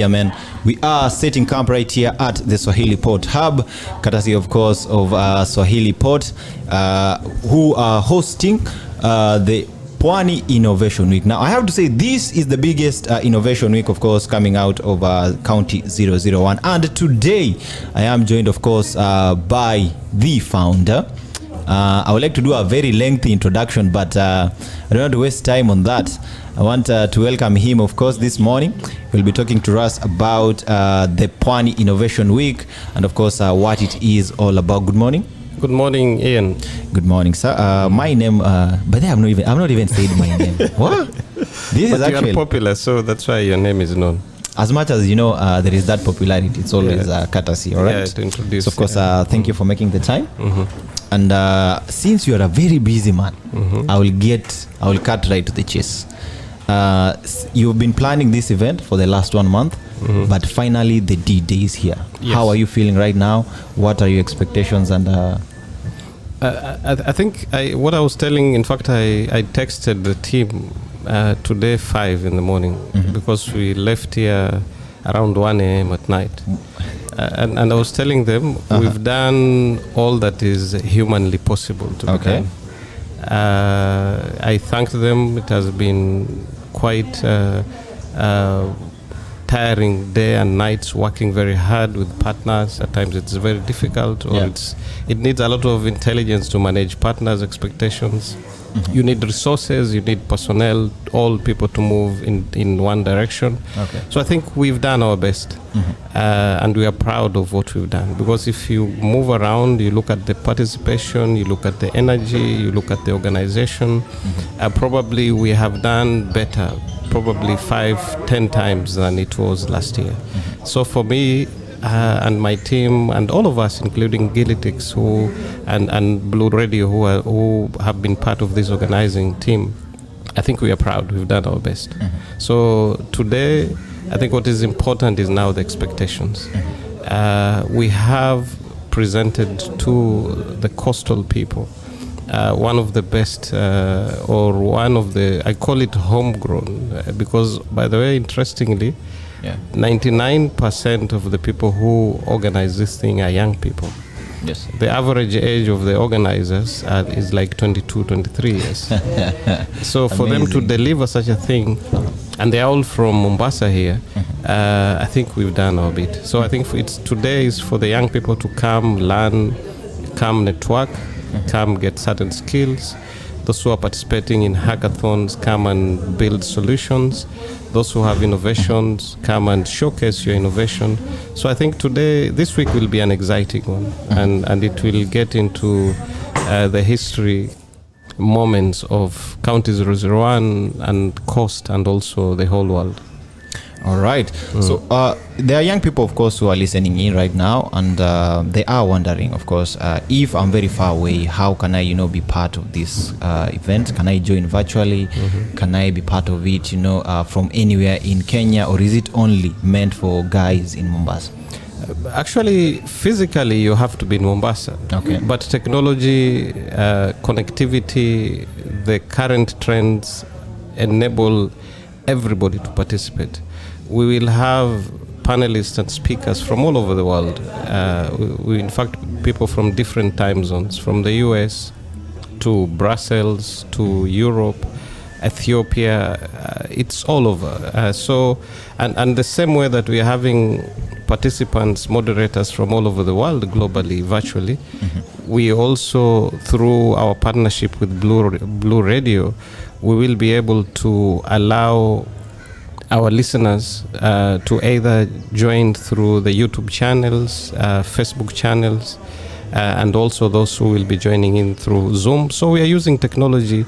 Yeah, man. We are setting camp right here at the Swahili Port Hub, courtesy, of course, of Swahili Port, who are hosting the Pwani Innovation Week. Now, I have to say, this is the biggest innovation week, of course, coming out of County 001. And today, I am joined, of course, by the founder. I would like to do a very lengthy introduction, but I don't want to waste time on that. I want to welcome him, of course, this morning. He'll be talking to us about the Pwani Innovation Week and, of course, what it is all about. Good morning. Good morning, Ian. Good morning, sir. My name, but I'm not even saying my name. What? This is actually you are popular, so that's why your name is known. As much as, you know, there is that popularity, it's always courtesy, all right? Yeah, to introduce. So, of course, thank you for making the time. Mm-hmm. And since you are a very busy man, I will cut right to the chase. You've been planning this event for the last 1 month, but finally the D-Day is here. Yes. How are you feeling right now? What are your expectations? And I think what I was telling, in fact, I texted the team today 5 in the morning because we left here around 1 a.m. at night. And I was telling them we've done all that is humanly possible to be done. I thanked them. It has been quite tiring day and nights, working very hard with partners. At times it's very difficult, or it needs a lot of intelligence to manage partners' expectations. You need resources, you need personnel, all people to move in one direction. So I think we've done our best, and we are proud of what we've done, because if you move around, you look at the participation, you look at the energy, you look at the organization, probably we have done better, probably 5-10 times than it was last year. So for me, and my team and all of us, including Gilitix and Blue Radio, who have been part of this organizing team, I think we are proud. We've done our best. So today, I think what is important is now the expectations. We have presented to the coastal people one of the best, or one of the, I call it homegrown, because, by the way, interestingly, 99% of the people who organize this thing are young people. Yes. The average age of the organizers is like 22, 23 years. So for them to deliver such a thing, and they're all from Mombasa here, I think we've done our bit. So I think today is for the young people to come, learn, come network, come get certain skills. Those who are participating in hackathons, come and build solutions. Those who have innovations, come and showcase your innovation. So I think this week will be an exciting one, and it will get into the history moments of County 001 and Coast, and also the whole world. All right. So there are young people, of course, who are listening in right now, and they are wondering, of course, if I'm very far away, how can I, be part of this event? Can I join virtually? Can I be part of it, from anywhere in Kenya, or is it only meant for guys in Mombasa? Actually, physically, you have to be in Mombasa. Okay. But technology, connectivity, the current trends enable everybody to participate. We will have panelists and speakers from all over the world. We in fact, people from different time zones, from the US to Brussels to Europe, Ethiopia, it's all over. And the same way that we are having participants, moderators from all over the world, globally, virtually, we also, through our partnership with Blue Radio, we will be able to allow our listeners to either join through the YouTube channels, Facebook channels, and also those who will be joining in through Zoom. So we are using technology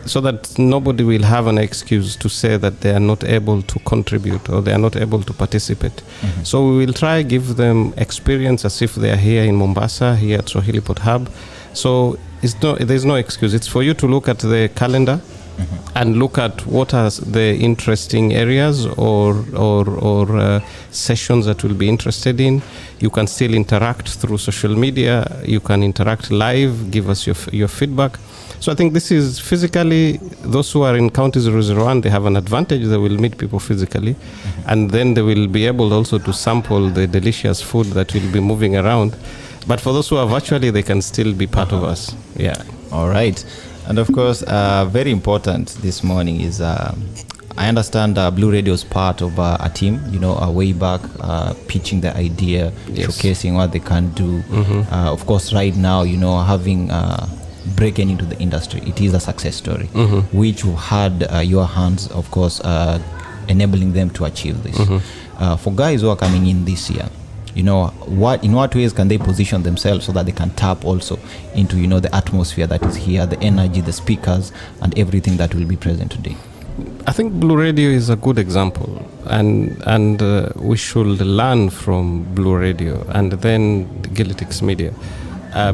so that nobody will have an excuse to say that they are not able to contribute or they are not able to participate. So we will try give them experience as if they are here in Mombasa, here at Swahili Port Hub. So there's no excuse. It's for you to look at the calendar and look at what are the interesting areas or sessions that we'll be interested in. You can still interact through social media. You can interact live, give us your feedback. So I think this is physically, those who are in County 001, they have an advantage. They will meet people physically, and then they will be able also to sample the delicious food that will be moving around. But for those who are virtually, they can still be part of us. Yeah. All right. And of course, very important this morning is I understand Blue Radio is part of a team, way back, pitching the idea, yes, showcasing what they can do. Of course, right now, having breaking into the industry, it is a success story, which you had your hands, of course, enabling them to achieve this. For guys who are coming in this year, in what ways can they position themselves so that they can tap also into, the atmosphere that is here, the energy, the speakers, and everything that will be present today? I think Blue Radio is a good example, and we should learn from Blue Radio and then Gilitix Media,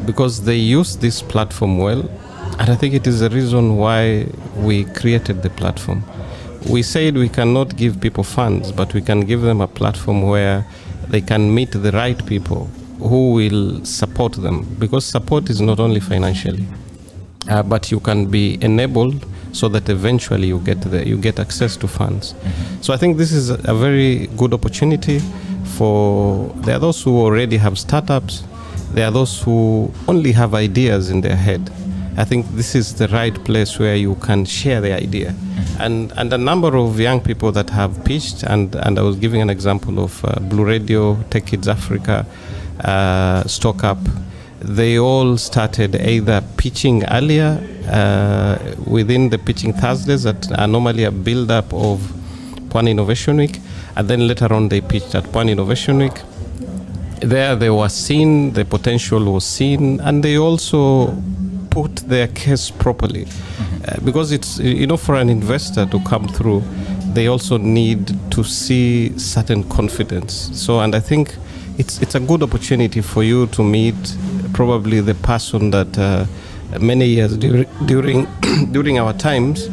because they use this platform well, and I think it is the reason why we created the platform. We said we cannot give people funds, but we can give them a platform where they can meet the right people who will support them, because support is not only financially, but you can be enabled so that eventually you get access to funds. So I think this is a very good opportunity there are those who already have startups, there are those who only have ideas in their head. I think this is the right place where you can share the idea. And a number of young people that have pitched, and I was giving an example of Blue Radio, Tech Kids Africa, Stock Up. They all started either pitching earlier within the pitching Thursdays that are normally a build-up of Pwani Innovation Week, and then later on they pitched at Pwani Innovation Week. There they were seen, the potential was seen, and they also put their case properly. Because it's, for an investor to come through, they also need to see certain confidence. So, and I think it's a good opportunity for you to meet probably the person that many years during our times,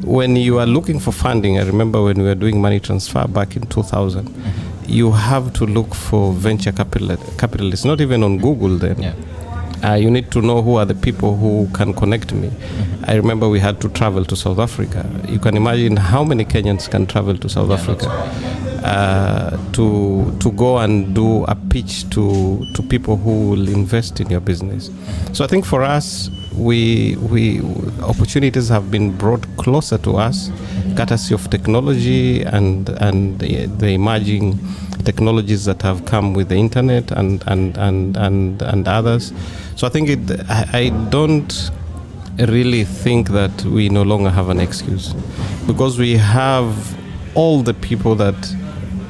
when you are looking for funding, I remember when we were doing money transfer back in 2000, you have to look for venture capitalists, not even on Google then. Yeah. You need to know who are the people who can connect me. I remember we had to travel to South Africa. You can imagine how many Kenyans can travel to South Africa to go and do a pitch to people who will invest in your business. So I think for us, we opportunities have been brought closer to us, courtesy of technology and the emerging technologies that have come with the internet and others. So I think I don't really think that we no longer have an excuse, because we have all the people that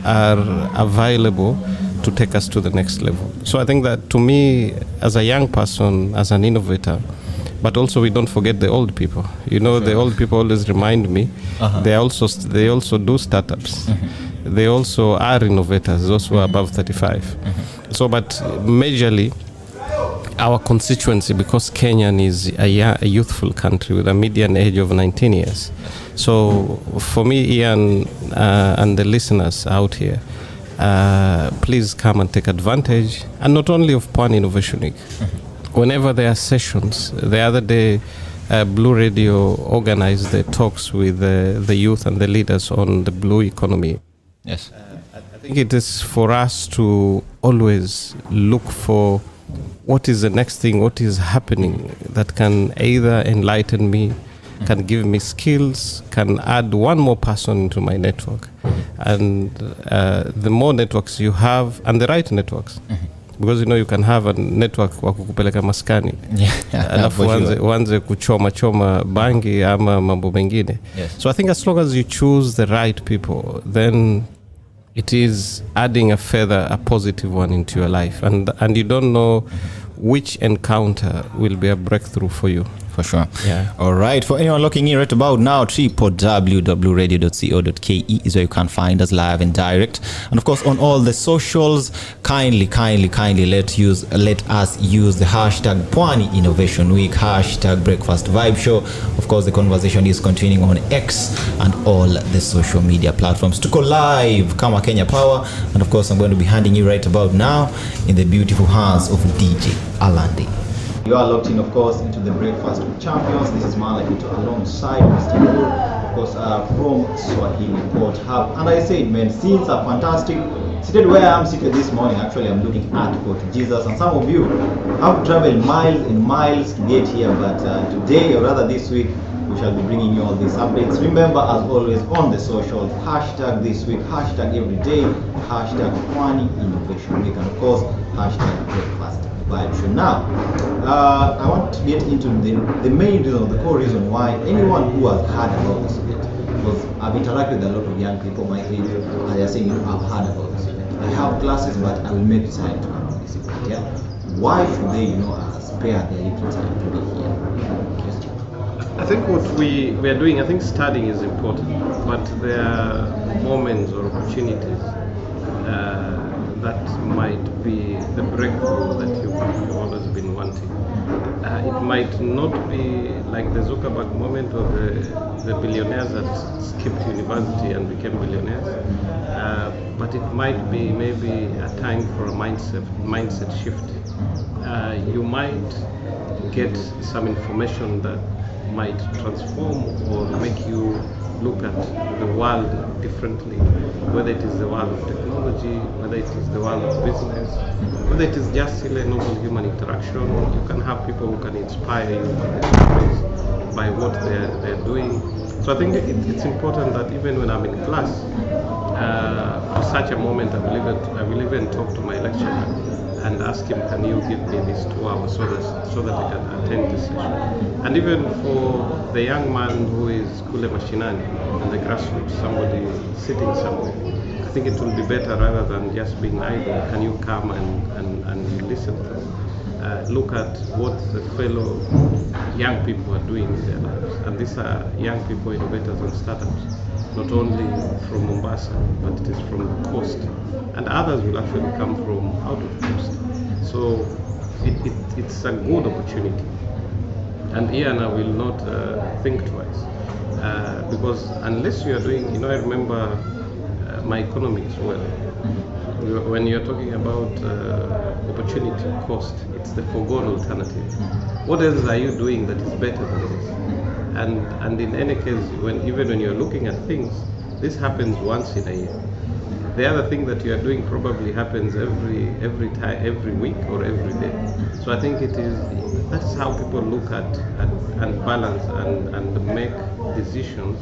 are available to take us to the next level. So I think that, to me, as a young person, as an innovator, but also we don't forget the old people. The old people always remind me. They also do startups. They also are innovators, those who are above 35. So, but majorly, our constituency, because Kenyan is a youthful country with a median age of 19 years. So for me, Ian, and the listeners out here, please come and take advantage, and not only of Pwani Innovation Week. Whenever there are sessions, the other day, Blue Radio organized the talks with the youth and the leaders on the blue economy. Yes. I think it is for us to always look for what is the next thing, what is happening that can either enlighten me, can give me skills, can add one more person into my network. And the more networks you have, and the right networks, because you can have a network wa kukupeleka maskani, alafu wanze kuchoma bangi ama mambo mengine. So I think as long as you choose the right people, then it is adding a positive one into your life, and you don't know which encounter will be a breakthrough for you. For sure. Yeah. All right. For anyone looking in right about now, www.radio.co.ke is where you can find us live and direct. And of course, on all the socials, kindly let us use the hashtag Pwani Innovation Week, hashtag Breakfast Vibe Show. Of course, the conversation is continuing on X and all the social media platforms. To go live, Kama Kenya Power. And of course, I'm going to be handing you right about now in the beautiful hands of DJ Alandi. You are locked in, of course, into the Breakfast with Champions. This is Malakito alongside Mr. Noor, of course, from Swahili Port Hub. And I said, man, scenes are fantastic. Seated where I am seated this morning, actually, I'm looking at Port Jesus. And some of you have traveled miles and miles to get here, but today, or rather this week, we shall be bringing you all these updates. Remember, as always, on the socials, hashtag this week, hashtag every day, hashtag Pwani Innovation Week, and of course, hashtag Breakfast Vibe Show. Now, I want to get into the main reason, the core reason why anyone who has heard about this event, because I've interacted with a lot of young people my age, and they're saying, I've heard about this event. I have classes, but I will make time to come to this event. Yeah? Why should they, spare their little time to be here? I think what we are doing, I think studying is important, but there are moments or opportunities that might be the breakthrough that you've always been wanting. It might not be like the Zuckerberg moment or the billionaires that skipped university and became billionaires, but it might be maybe a time for a mindset shift. You might get some information that might transform or make you look at the world differently, whether it is the world of technology, whether it is the world of business, whether it is just still a normal human interaction. You can have people who can inspire you by what they're doing. So I think it's important that even when I'm in class, for such a moment, I will even talk to my lecturer and ask him, can you give me these 2 hours so that I can attend this session. And even for the young man who is kule mashinani in the grassroots, somebody sitting somewhere, I think it will be better rather than just being idle. Can you come and you listen to look at what the fellow young people are doing in their lives. And these are young people, innovators and startups, not only from Mombasa, but it is from the coast. And others will actually come from out of the coast. So it's a good opportunity. And Ian, I will not think twice. Because unless you are doing, I remember my economics well. When you're talking about opportunity cost, it's the foregone alternative. What else are you doing that is better than this? And in any case, even when you're looking at things, this happens once in a year. The other thing that you are doing probably happens every time, every week or every day. So I think that's how people look at and balance and make decisions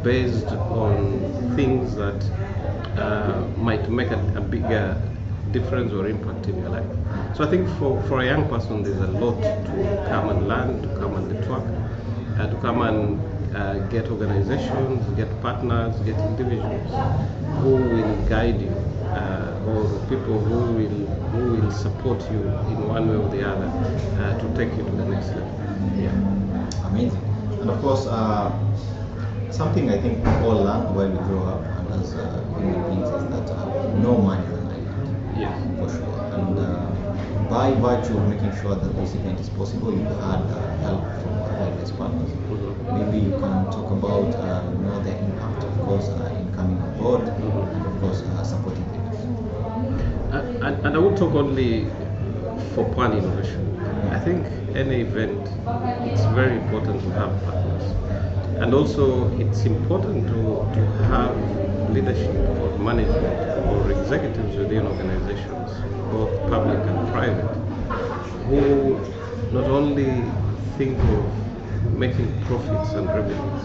based on things that might make a bigger difference or impact in your life. So I think for a young person, there's a lot to come and learn, to come and network, to come and get organizations, get partners, get individuals who will guide you, or people who will support you in one way or the other to take you to the next level. Yeah, amazing. And of course, something I think we all learn while we grow up and as human beings is that no man is an island. Yes, for sure. And by virtue of making sure that this event is possible, you've had help from various partners. Maybe you can talk about the impact, of course, in coming on board, and of course supporting things. And I would talk only for Pwani Innovation. I think any event, it's very important to have partners. And also, it's important to have leadership or management or executives within organizations, both public and private, who not only think of making profits and revenues,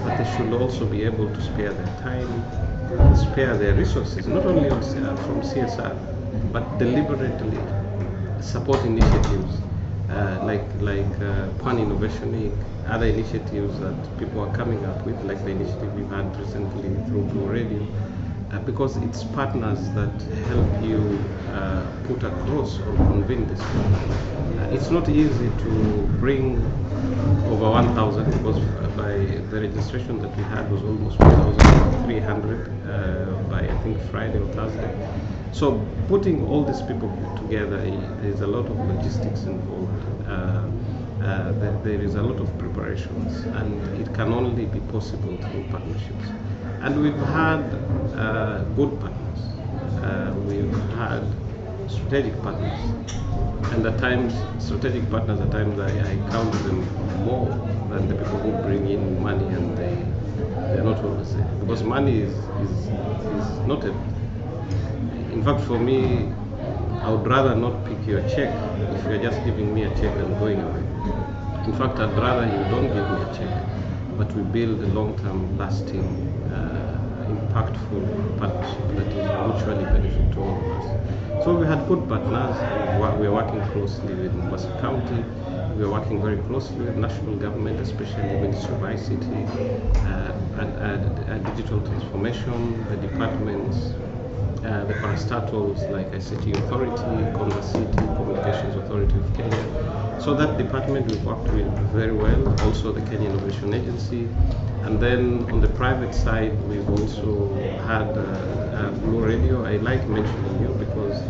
but they should also be able to spare their time, spare their resources, not only from CSR, but deliberately support initiatives like Pwani Innovation Week, other initiatives that people are coming up with, like the initiative we've had recently through Blue Radio, because it's partners that help you put across or convene this. It's not easy to bring over 1,000, because by the registration that we had was almost 1,300 by I think Friday or Thursday. So putting all these people together, there's a lot of logistics involved. There is a lot of preparations, and it can only be possible through partnerships. And we've had good partners. We've had strategic partners. And at times, strategic partners, at times I count them more than the people who bring in money, and they're not always there. Because money is not a... In fact, for me, I would rather not pick your check if you're just giving me a check and going away. In fact, I'd rather you don't give me a check, but we build a long-term, lasting, impactful partnership that is mutually beneficial to all of us. So we had good partners. We are working closely with Mombasa County. We are working very closely with national government, especially the Ministry of ICT and digital transformation, the departments, the parastatals like ICT Authority, Commerce City, Communications Authority of Kenya. So that department we've worked with very well, also the Kenya Innovation Agency. And then on the private side, we've also had Blue Radio. I like mentioning you because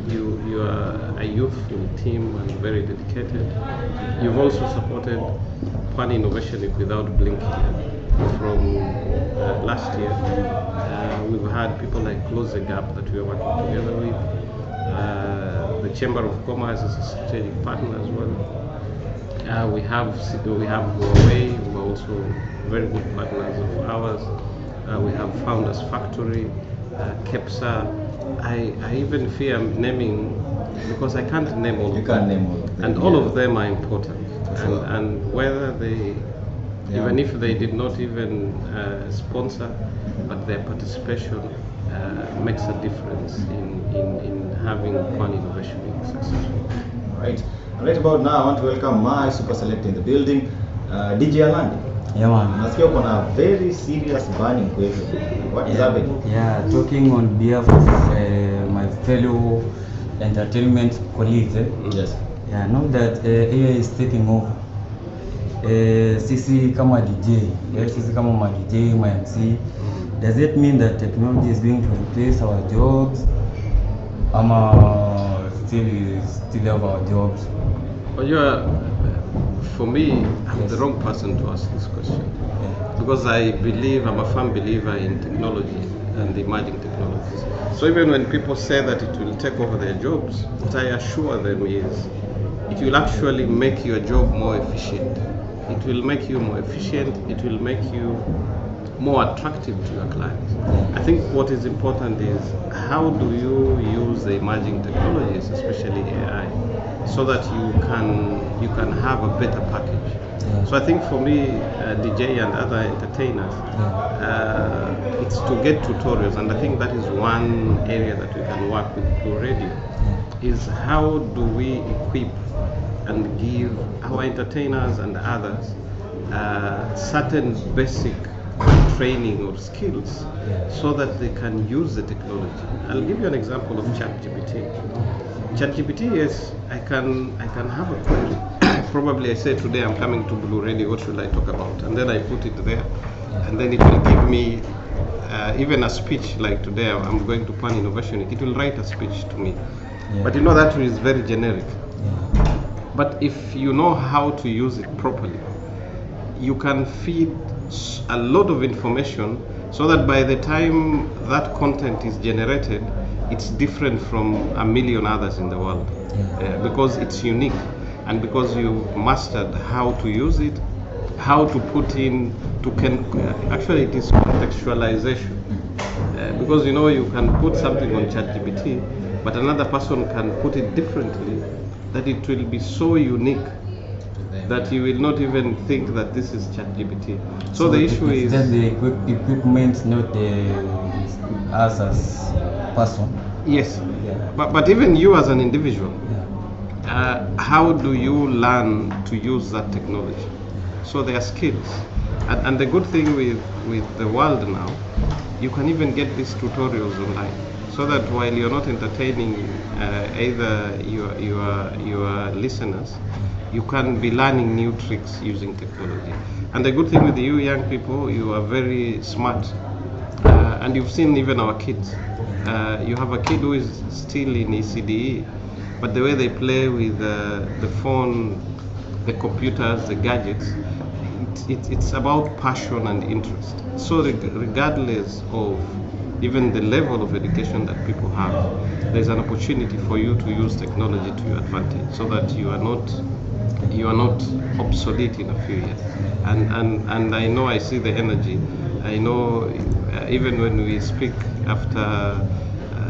you are a youthful team and very dedicated. You've also supported Pwani Innovation without blinking. From last year, we've had people like Close the Gap that we are working together with. The Chamber of Commerce is a strategic partner as well. We have Huawei, who are also very good partners of ours. We have Founders Factory, KEPSA. I even fear naming because I can't name all. You can't name all. And all of them are important. And whether they, even if they did not even sponsor, but their participation makes a difference in having Pwani Innovation being successful. Right. Right about now, I want to welcome my super select in the building, DJ Alandi. Yeah, man. Nasikia uko na very serious burning question. What is happening? Yeah, talking on behalf of my fellow entertainment colleagues. Yes. Yeah, now that AI is taking over. Sisi kama DJ, sisi kama ma DJ, ma MC, does it mean that technology is going to replace our jobs? Still have our jobs? Well, for me, I'm the wrong person to ask this question. Because I believe, I'm a firm believer in technology and emerging technologies. So even when people say that it will take over their jobs, what I assure them is it will actually make your job more efficient. It will make you more efficient. It will make you more attractive to your clients. I think what is important is how do you use the emerging technologies, especially AI, so that you can have a better package. So I think for me, DJ and other entertainers, it's to get tutorials, and I think that is one area that we can work with Blue Radio, is how do we equip and give our entertainers and others certain basic training or skills so that they can use the technology. I'll give you an example of ChatGPT. ChatGPT, yes, I can have a query. Probably I say today I'm coming to Blue Radio, what should I talk about? And then I put it there, and then it will give me even a speech like today, I'm going to Pwani Innovation, it will write a speech to me. But you know that is very generic. But if you know how to use it properly, you can feed a lot of information so that by the time that content is generated, it's different from a million others in the world. Because it's unique and because you've mastered how to use it, how to put in, actually it is contextualization. Because you know you can put something on ChatGPT, but another person can put it differently, that it will be so unique that you will not even think that this is ChatGPT. So the issue is that the equipment, not us as person. Yes, but even you as an individual, how do you learn to use that technology? So there are skills, and the good thing with the world now, you can even get these tutorials online. So that while you're not entertaining either your listeners, you can be learning new tricks using technology. And the good thing with you young people, you are very smart. And you've seen even our kids. You have a kid who is still in ECDE, but the way they play with the phone, the computers, the gadgets, it's about passion and interest. So regardless of even the level of education that people have, there's an opportunity for you to use technology to your advantage, so that you are not obsolete in a few years. And I know, I see the energy. I know even when we speak after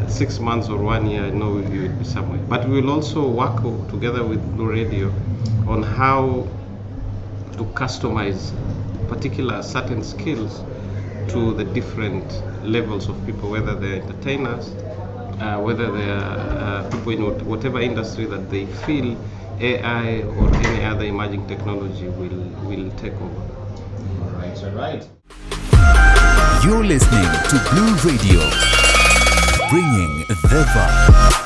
6 months or 1 year, I know you will be somewhere. But we will also work together with Blue Radio on how to customize particular certain skills to the different levels of people, whether they're entertainers, whether they are people in whatever industry that they feel AI or any other emerging technology will take over. All right. You're listening to Blue Radio, bringing the vibe.